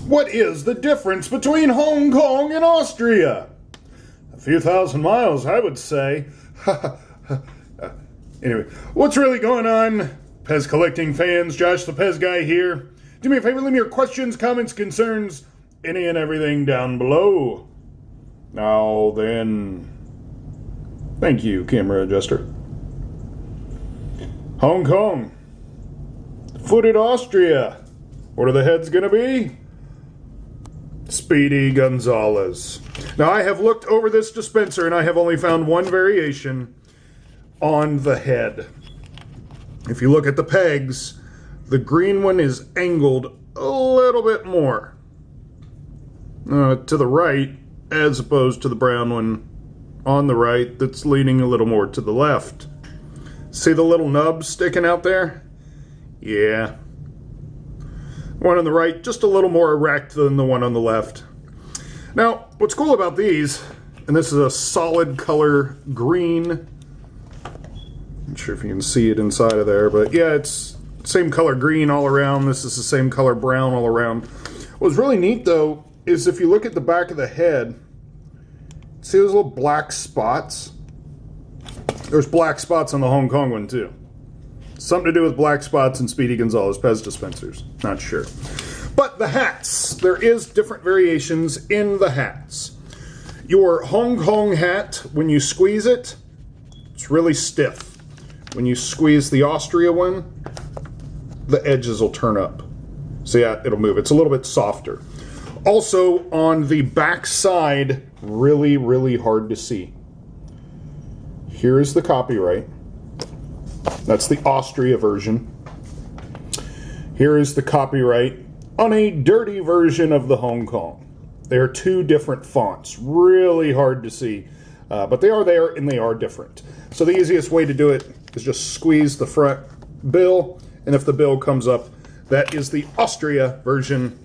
What is the difference between Hong Kong and Austria? A few thousand miles, I would say. Anyway, what's really going on? PEZ collecting fans, Josh the PEZ guy here. Do me a favor, leave me your questions, comments, concerns, any and everything down below. Now then, thank you, camera adjuster. Hong Kong. Footed Austria. What are the heads gonna be? Speedy Gonzales. Now I have looked over this dispenser and I have only found one variation on the head. If you look at the pegs, the green one is angled a little bit more to the right as opposed to the brown one on the right that's leaning a little more to the left. See the little nub sticking out there? Yeah. One on the right, just a little more erect than the one on the left. Now, what's cool about these, and this is a solid color green. Not sure if you can see it inside of there, but yeah, it's same color green all around. This is the same color brown all around. What's really neat though, is if you look at the back of the head, see those little black spots? There's black spots on the Hong Kong one too. Something to do with black spots and Speedy Gonzales PEZ dispensers. Not sure. But the hats. There is different variations in the hats. Your Hong Kong hat, when you squeeze it, it's really stiff. When you squeeze the Austria one, the edges will turn up. So yeah, it'll move. It's a little bit softer. Also, on the back side, really, really hard to see. Here is the copyright. That's the Austria version. Here is the copyright on a dirty version of the Hong Kong. They are two different fonts. Really hard to see. But they are there and they are different. So the easiest way to do it is just squeeze the front bill. And if the bill comes up, that is the Austria version.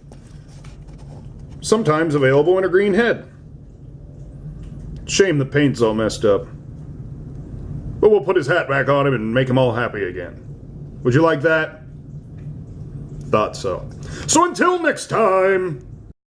Sometimes available in a green head. Shame the paint's all messed up. But we'll put his hat back on him and make him all happy again. Would you like that? Thought so. So until next time,